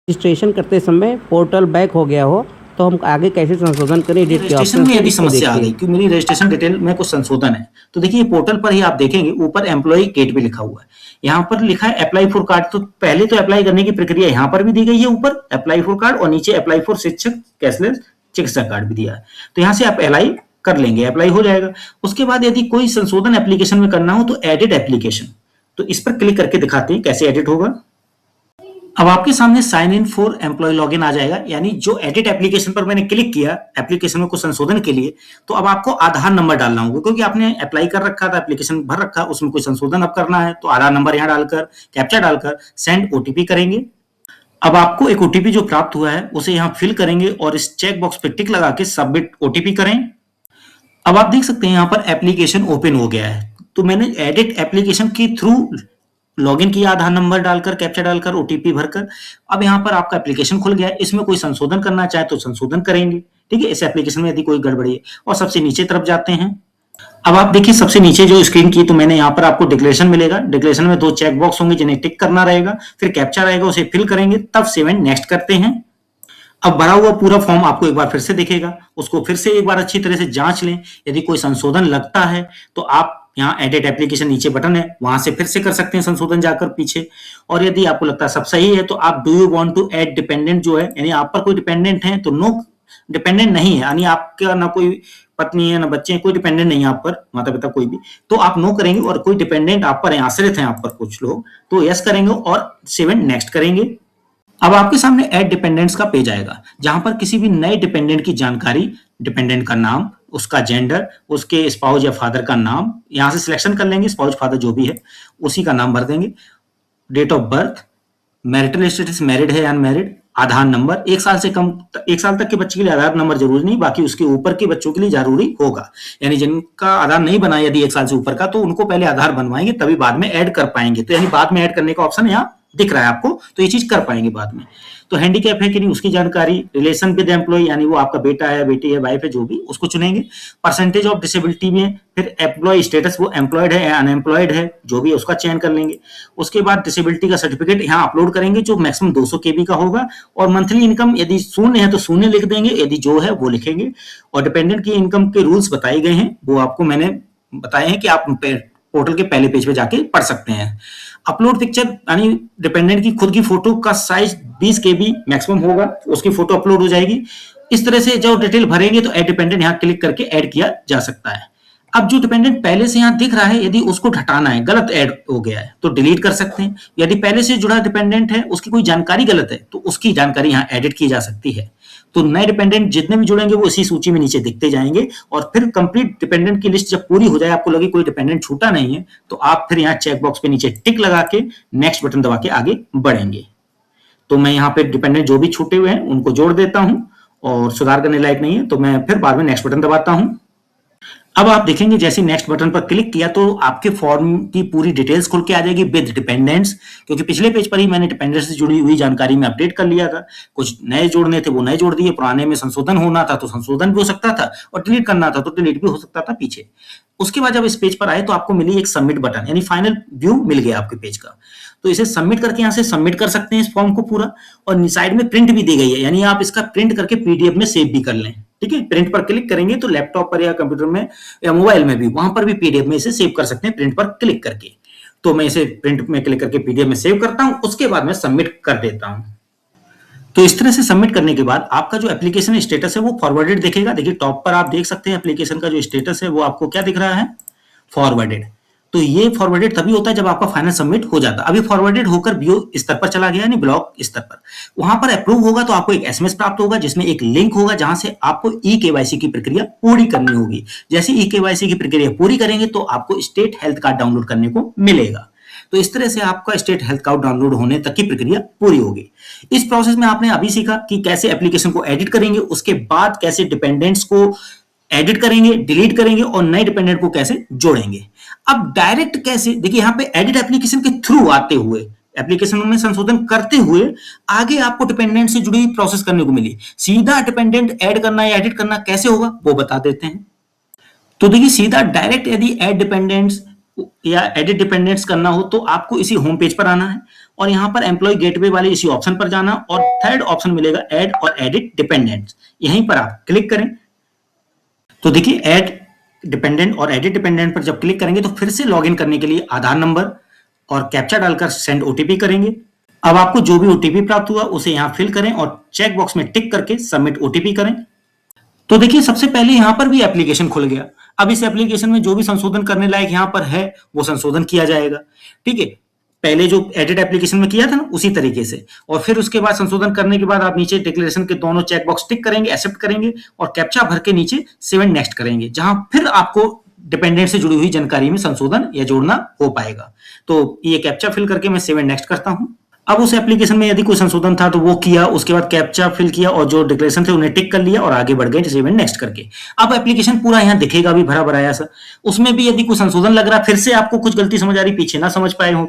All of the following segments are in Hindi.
रजिस्ट्रेशन करते समय पोर्टल बैक हो गया हो तो हम आगे कैसे संशोधन करें एडिट के रजिस्ट्रेशन ऑप्शन में से यदि इसको समस्या आ देखते गई हैं। कि मेरी रजिस्ट्रेशन डिटेल में कुछ संशोधन है, तो देखिए पोर्टल पर ही आप देखेंगे ऊपर एम्प्लॉय गेटवे लिखा हुआ है। यहाँ पर लिखा है अप्लाई फॉर कार्ड, तो पहले तो अप्लाई करने की प्रक्रिया यहाँ पर भी दी गई है, ऊपर अप्लाई फॉर कार्ड और नीचे अप्लाई फॉर शिक्षक कैशलेस चिकित्सा कार्ड भी दिया है। तो यहाँ से आप अप्लाई कर लेंगे, अप्लाई हो जाएगा। उसके बाद यदि कोई संशोधन एप्लीकेशन में करना हो तो एडिट एप्लीकेशन, तो इस पर क्लिक करके दिखाते हैं कैसे एडिट होगा। अब आपके सामने sign in for employ login आ जाएगा, यानी जो एडिट एप्लीकेशन पर मैंने क्लिक किया एप्लीकेशन में कुछ संशोधन के लिए, तो अब आपको आधार नंबर डालना होगा, क्योंकि आपने अप्लाई कर रखा था, एप्लीकेशन भर रखा, उसमें कोई संशोधन अब करना है तो आधार नंबर यहाँ डालकर कैप्चा डालकर सेंड ओटीपी करेंगे। अब आपको एक ओटीपी जो प्राप्त हुआ है उसे यहाँ फिल करेंगे और इस चेक बॉक्स पे टिक लगा के सबमिट ओटीपी करें। अब आप देख सकते हैं यहाँ पर एप्लीकेशन ओपन हो गया है। तो मैंने एडिट एप्लीकेशन के थ्रू लॉगिन किया, आधार नंबर डालकर कैप्चा डालकर ओटीपी भरकर। अब यहाँ पर आपका एप्लीकेशन खुल गया है, इसमें कोई संशोधन करना चाहे तो संशोधन करेंगे। ठीक है, इस एप्लीकेशन में यदि कोई गड़बड़ी है, और सबसे नीचे तरफ जाते हैं। अब आप देखिए सबसे नीचे जो स्क्रीन की, तो मैंने यहाँ पर आपको डिक्लेरेशन मिलेगा। डिक्लेरेशन में 2 चेक बॉक्स होंगे जिन्हें टिक करना रहेगा, फिर कैप्चा रहेगा उसे फिल करेंगे, तब सेव एंड नेक्स्ट करते हैं। अब भरा हुआ पूरा फॉर्म आपको एक बार फिर से दिखेगा, उसको फिर से एक बार अच्छी तरह से जांच लें। यदि कोई संशोधन लगता है तो आप यहाँ एडिट एप्लीकेशन नीचे बटन है, वहां से फिर से कर सकते हैं संशोधन जाकर पीछे। और यदि आपको लगता है सब सही है तो आप do you want to add dependent जो है, यानी आप पर कोई डिपेंडेंट है तो नो डिपेंडेंट नहीं है, यानी आपका ना कोई पत्नी है ना बच्चे हैं, कोई डिपेंडेंट नहीं है आप पर, माता पिता कोई भी, तो आप नो करेंगे। और कोई डिपेंडेंट आप पर है, आश्रित है आप पर कुछ लोग, तो यस करेंगे और सेव एंड नेक्स्ट करेंगे। अब आपके सामने ऐड डिपेंडेंट्स का पेज आएगा, जहां पर किसी भी नए डिपेंडेंट की जानकारी, डिपेंडेंट का नाम, उसका जेंडर, उसके स्पाउस या फादर का नाम यहां से सिलेक्शन कर लेंगे, स्पाउस फादर जो भी है उसी का नाम भर देंगे, date of birth, marital status married है अनमैरिड, आधार नंबर। 1 साल से कम, 1 साल तक के बच्चे के लिए आधार नंबर जरूरी नहीं, बाकी उसके ऊपर के बच्चों के लिए जरूरी होगा। यानी जिनका आधार नहीं बना यदि 1 साल से ऊपर का, तो उनको पहले आधार बनवाएंगे तभी बाद में ऐड कर पाएंगे। तो यानी बाद में ऐड करने का ऑप्शन यहाँ दिख रहा है आपको, तो ये चीज कर पाएंगे बाद में। तो हैंडीकैप है कि नहीं उसकी जानकारी, रिलेशन विद एम्प्लॉय यानी वो आपका बेटा है, बेटी है, वाइफ है, जो भी, उसको चुनेंगे। परसेंटेज ऑफ डिसेबिलिटी में फिर एम्प्लॉय स्टेटस, वो एम्प्लॉयड है या अनएम्प्लॉयड है, जो भी है उसका चयन कर लेंगे। उसके बाद डिसेबिलिटी का सर्टिफिकेट यहाँ अपलोड करेंगे जो मैक्सिमम 200 केबी का होगा। और मंथली इनकम यदि शून्य है तो शून्य लिख देंगे, यदि जो है वो लिखेंगे। और डिपेंडेंट की इनकम के रूल्स बताए गए हैं, वो आपको मैंने बताए हैं कि आप पोर्टल के पहले पेज पे जाके पढ़ सकते हैं। अपलोड पिक्चर यानी डिपेंडेंट की खुद की फोटो का साइज 20 केबी मैक्सिमम होगा, उसकी फोटो अपलोड हो जाएगी। इस तरह से जो डिटेल भरेंगे तो ऐड डिपेंडेंट यहाँ क्लिक करके ऐड किया जा सकता है। अब जो डिपेंडेंट पहले से यहाँ दिख रहा है, यदि उसको हटाना है, गलत ऐड हो गया है तो डिलीट कर सकते हैं। यदि पहले से जुड़ा डिपेंडेंट है उसकी कोई जानकारी गलत है तो उसकी जानकारी यहाँ एडिट की जा सकती है। तो नए डिपेंडेंट जितने भी जुड़ेंगे वो इसी सूची में नीचे दिखते जाएंगे। और फिर कंप्लीट डिपेंडेंट की लिस्ट जब पूरी हो जाए, आपको लगे कोई डिपेंडेंट छूटा नहीं है, तो आप फिर यहाँ चेक बॉक्स पे नीचे टिक लगा के नेक्स्ट बटन दबा के आगे बढ़ेंगे। तो मैं यहाँ पे डिपेंडेंट जो भी छूटे हुए हैं उनको जोड़ देता हूं, और सुधार करने लायक नहीं है तो मैं फिर बाद में नेक्स्ट बटन दबाता हूं। अब आप देखेंगे जैसे नेक्स्ट बटन पर क्लिक किया तो आपके फॉर्म की पूरी डिटेल्स खुल के आ जाएगी विद डिपेंडेंट्स, क्योंकि पिछले पेज पर ही मैंने डिपेंडेंट्स से जुड़ी हुई जानकारी में अपडेट कर लिया था। कुछ नए जोड़ने थे वो नए जोड़ दिए, पुराने में संशोधन होना था तो संशोधन भी हो सकता था, और डिलीट करना था तो डिलीट भी हो सकता था पीछे। उसके बाद जब इस पेज पर आए तो आपको मिली एक सबमिट बटन, यानी फाइनल व्यू मिल गया आपके पेज का। तो इसे सबमिट करके यहाँ से सबमिट कर सकते हैं इस फॉर्म को पूरा। और साइड में प्रिंट भी दी गई है, यानी आप इसका प्रिंट करके पीडीएफ में सेव भी कर लें। ठीक है, प्रिंट पर क्लिक करेंगे तो लैपटॉप पर या कंप्यूटर में या मोबाइल में भी, वहां पर भी पीडीएफ में इसे सेव कर सकते हैं प्रिंट पर क्लिक करके। तो मैं इसे प्रिंट में क्लिक करके पीडीएफ में सेव करता हूं, उसके बाद मैं सबमिट कर देता हूं। तो इस तरह से सबमिट करने के बाद आपका जो एप्लीकेशन स्टेटस है वो फॉरवर्डेड दिखेगा। देखिए टॉप पर आप देख सकते हैं एप्लीकेशन का जो स्टेटस है वो आपको क्या दिख रहा है, फॉरवर्डेड। तो ये फॉरवर्डेड तभी होता है जब आपका फाइनल सबमिट हो जाता है। अभी फॉरवर्डेड होकर बीओ स्तर पर चला गया, यानी ब्लॉक स्तर पर। वहां पर अप्रूव होगा तो आपको एक एसएमएस प्राप्त होगा जिसमें एक लिंक होगा जहां से आपको ई केवाईसी की प्रक्रिया पूरी करनी होगी। जैसे ई केवाईसी की प्रक्रिया पूरी करेंगे तो आपको स्टेट हेल्थ कार्ड डाउनलोड करने को मिलेगा। तो इस तरह से आपका स्टेट हेल्थ कार्ड डाउनलोड होने तक की प्रक्रिया पूरी होगी। इस प्रोसेस में आपने अभी सीखा कि कैसे एप्लीकेशन को एडिट करेंगे, उसके बाद कैसे डिपेंडेंट्स को एडिट करेंगे, डिलीट करेंगे, और नए डिपेंडेंट को कैसे जोड़ेंगे। अब डायरेक्ट कैसे, देखिए यहाँ पे एडिट एप्लीकेशन के थ्रू आते हुए, एप्लीकेशन में संशोधन करते हुए आगे आपको डिपेंडेंट से जुड़ी प्रोसेस करने को मिली। सीधा डिपेंडेंट ऐड करना या एडिट करना कैसे होगा वो बता देते हैं। तो देखिए सीधा डायरेक्ट यदि ऐड डिपेंडेंट्स या एडिट डिपेंडेंट्स करना हो तो आपको इसी होम पेज पर आना है। और यहाँ पर एम्प्लॉय गेटवे वाले इसी ऑप्शन पर जाना और थर्ड ऑप्शन मिलेगा ऐड और एडिट डिपेंडेंट्स, यहीं पर आप क्लिक करें। तो देखिए ऐड डिपेंडेंट और एडिट डिपेंडेंट पर जब क्लिक करेंगे तो फिर से लॉगिन करने के लिए आधार नंबर और कैप्चा डालकर सेंड ओटीपी करेंगे। अब आपको जो भी ओटीपी प्राप्त हुआ उसे यहाँ फिल करें और चेक बॉक्स में टिक करके सबमिट ओटीपी करें। तो देखिए सबसे पहले यहाँ पर भी एप्लीकेशन खुल गया। अब इस एप्लीकेशन में जो भी संशोधन करने लायक यहाँ पर है वो संशोधन किया जाएगा। ठीक है, पहले जो एडिट एप्लीकेशन में किया था ना उसी तरीके से, और फिर उसके बाद संशोधन करने के बाद आप नीचे डिक्लेरेशन के दोनों चेक बॉक्स टिक करेंगे, एक्सेप्ट करेंगे और कैप्चा भर के नीचे सेव एंड नेक्स्ट करेंगे, जहां फिर आपको डिपेंडेंट से जुड़ी हुई जानकारी में संशोधन या जोड़ना हो पाएगा। तो ये कैप्चा फिल करके मैं सेव एंड नेक्स्ट करता हूं। अब उस एप्लीकेशन में यदि कोई संशोधन था तो वो किया, उसके बाद कैप्चा फिल किया और जो डिक्लेरेशन थे उन्हें टिक कर लिया और आगे बढ़ गए सेव एंड नेक्स्ट करके। अब एप्लीकेशन पूरा यहाँ दिखेगा भी भरा भराया सा। उसमें भी यदि कोई संशोधन लग रहा, फिर से आपको कुछ गलती समझ आ रही, पीछे ना समझ पाए हो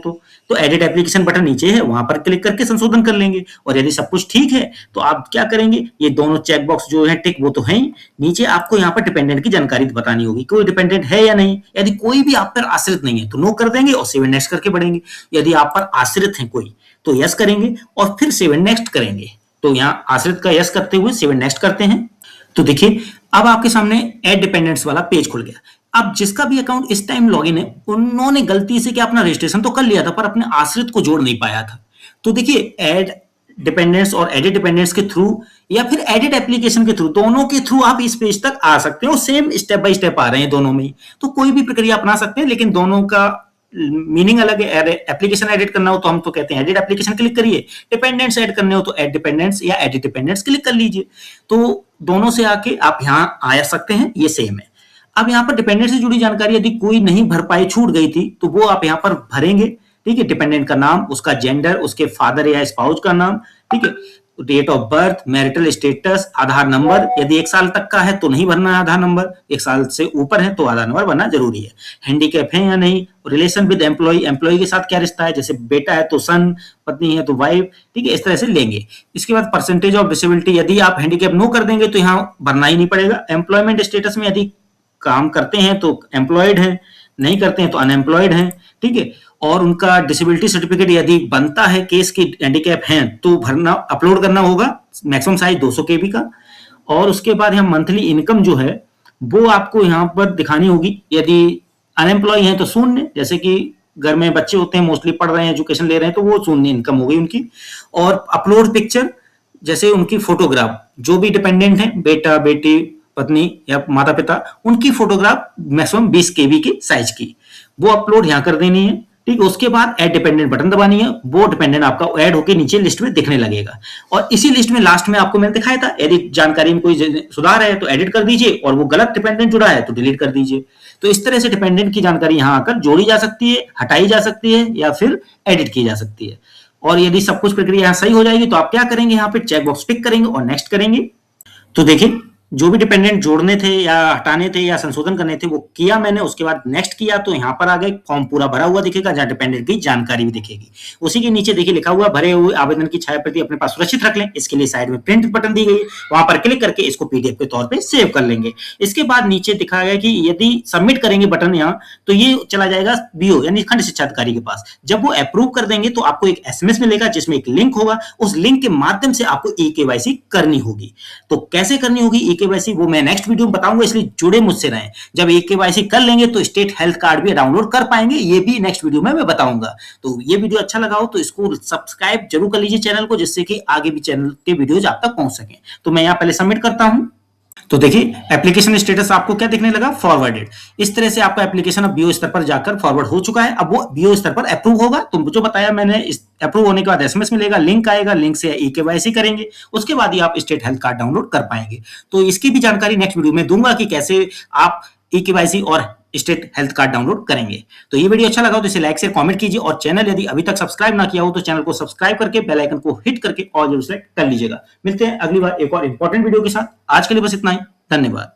तो एडिट एप्लीकेशन बटन नीचे है, वहां पर क्लिक करके संशोधन कर लेंगे। और यदि सब कुछ ठीक है तो आप क्या करेंगे, ये दोनों चेक बॉक्स जो है टिक वो तो है ही, नीचे आपको यहाँ पर डिपेंडेंट की जानकारी बतानी होगी, कोई डिपेंडेंट है या नहीं। यदि कोई भी आप पर आश्रित नहीं है तो नो कर देंगे और सेव एंड नेक्स्ट करके बढ़ेंगे। यदि आप पर आश्रित है कोई तो यस करेंगे और फिर सेव एंड नेक्स्ट करेंगे। तो यहाँ आश्रित का यस करते हुए सेव एंड नेक्स्ट करते हैं। तो देखिए अब आपके सामने ऐड डिपेंडेंट्स वाला पेज खुल गया। अब जिसका भी अकाउंट इस टाइम लॉगिन है उन्होंने गलती से क्या अपना रजिस्ट्रेशन तो कर लिया था पर अपने आश्रित को जोड़ नहीं पाया था। तो देखिए ऐड डिपेंडेंट्स और एडिट डिपेंडेंट्स के थ्रू या फिर एडिट एप्लीकेशन के थ्रू, दोनों के थ्रू आप इस पेज तक आ सकते हो। सेम स्टेप बाय स्टेप आ रहे हैं दोनों में, तो कोई भी प्रक्रिया अपना सकते हैं, लेकिन दोनों का मीनिंग अलग है। एप्लीकेशन एडिट करना हो तो हम तो कहते हैं एडिट एप्लीकेशन क्लिक करिए, डिपेंडेंट्स ऐड करने हो तो ऐड डिपेंडेंट्स या एडिट डिपेंडेंट्स क्लिक कर लीजिए। तो दोनों से आके आप यहाँ आ सकते हैं, ये सेम है। अब यहाँ पर डिपेंडेंट से जुड़ी जानकारी यदि कोई नहीं भर पाई, छूट गई थी, तो वो आप यहाँ पर भरेंगे। ठीक है, डिपेंडेंट का नाम, उसका जेंडर, उसके फादर या स्पाउस का नाम, ठीक है, date of birth, marital status, Aadhaar number. यदि 1 साल तक का है तो नहीं भरना है आधार नंबर, 1 साल से ऊपर है तो आधार नंबर भरना जरूरी है। हैंडीकैप है या नहीं, रिलेशन विद एम्प्लॉय, एम्प्लॉय के साथ क्या रिश्ता है, जैसे बेटा है तो सन, पत्नी है तो वाइफ, ठीक है, इस तरह से लेंगे। इसके बाद परसेंटेज ऑफ डिसेबिलिटी, यदि आप हैंडीकैप नो कर देंगे तो यहाँ भरना ही नहीं पड़ेगा। एम्प्लॉयमेंट स्टेटस में यदि काम करते हैं तो एम्प्लॉयड है, नहीं करते हैं तो अनएम्प्लॉयड है, ठीक है। और उनका डिसेबिलिटी सर्टिफिकेट यदि बनता है केस की हैंडीकैप है तो भरना, अपलोड करना होगा, मैक्सिमम साइज 200 KB का। और उसके बाद यहाँ मंथली इनकम जो है वो आपको यहाँ पर दिखानी होगी। यदि अनएम्प्लॉय है तो शून्य, जैसे कि घर में बच्चे होते हैं मोस्टली पढ़ रहे हैं, एजुकेशन ले रहे हैं, तो वो शून्य इनकम हो गई उनकी। और अपलोड पिक्चर, जैसे उनकी फोटोग्राफ, जो भी डिपेंडेंट है, बेटा बेटी पत्नी या माता पिता, उनकी फोटोग्राफ मैक्सिमम 20 KB की साइज की, वो अपलोड यहाँ कर देनी है। ठीक है, उसके बाद ऐड डिपेंडेंट बटन दबानी है, वो डिपेंडेंट आपका ऐड होकर नीचे लिस्ट में दिखने लगेगा। और इसी लिस्ट में लास्ट में आपको मैंने दिखाया था, यदि जानकारी में कोई सुधार है तो एडिट कर दीजिए और वो गलत डिपेंडेंट जुड़ा है तो डिलीट कर दीजिए। तो इस तरह से डिपेंडेंट की जानकारी यहाँ आकर जोड़ी जा सकती है, हटाई जा सकती है या फिर एडिट की जा सकती है। और यदि सब कुछ प्रक्रिया यहाँ सही हो जाएगी तो आप क्या करेंगे, यहाँ पे चेक बॉक्स टिक करेंगे और नेक्स्ट करेंगे। तो देखिए जो भी डिपेंडेंट जोड़ने थे या हटाने थे या संशोधन करने थे वो किया मैंने। उसके बाद नेक्स्ट किया तो यहाँ पर आ गए, फॉर्म पूरा भरा हुआ दिखेगा जहाँ डिपेंडेंट की जानकारी भी दिखेगी। उसी के नीचे देखिए लिखा हुआ भरे हुए आवेदन की छायाप्रति अपने पास सुरक्षित रख लें, इसके लिए साइड में प्रिंट बटन दी गई, वहां पर क्लिक करके इसको PDF के तौर पर सेव कर लेंगे। इसके बाद नीचे दिखाया गया कि यदि सबमिट करेंगे बटन यहाँ तो ये चला जाएगा BO यानी खंड शिक्षा अधिकारी के पास। जब वो अप्रूव कर देंगे तो आपको एक SMS मिलेगा जिसमें एक लिंक होगा, उस लिंक के माध्यम से आपको eKYC करनी होगी। तो कैसे करनी होगी eKYC वो मैं नेक्स्ट वीडियो में बताऊंगा, इसलिए जुड़े मुझसे रहें। जब eKYC कर लेंगे तो स्टेट हेल्थ कार्ड भी डाउनलोड कर पाएंगे, ये भी नेक्स्ट वीडियो में मैं बताऊंगा। तो ये वीडियो अच्छा लगा हो तो इसको सब्सक्राइब जरूर कर लीजिए चैनल को, जिससे कि आगे भी चैनल के वीडियोज आप तक पहुंच सके। तो मैं यहाँ पहले सबमिट करता हूं। तो देखिए एप्लीकेशन स्टेटस आपको क्या दिखने लगा, फॉरवर्डेड। इस तरह से आपका एप्लीकेशन अब BO स्तर पर जाकर फॉरवर्ड हो चुका है। अब वो BO स्तर पर अप्रूव होगा। तो जो बताया मैंने, अप्रूव होने के बाद SMS मिलेगा, लिंक आएगा, लिंक से eKYC करेंगे, उसके बाद ही आप स्टेट हेल्थ कार्ड डाउनलोड कर पाएंगे। तो इसकी भी जानकारी नेक्स्ट वीडियो में दूंगा कि कैसे आप eKYC और स्टेट हेल्थ कार्ड डाउनलोड करेंगे। तो ये वीडियो अच्छा लगा तो इसे लाइक शेयर कमेंट कीजिए और चैनल यदि अभी तक सब्सक्राइब ना किया हो तो चैनल को सब्सक्राइब करके बेल आइकन को हिट करके और जरूर सेलेक्ट कर लीजिएगा। मिलते हैं अगली बार एक और इंपॉर्टेंट वीडियो के साथ। आज के लिए बस इतना ही, धन्यवाद।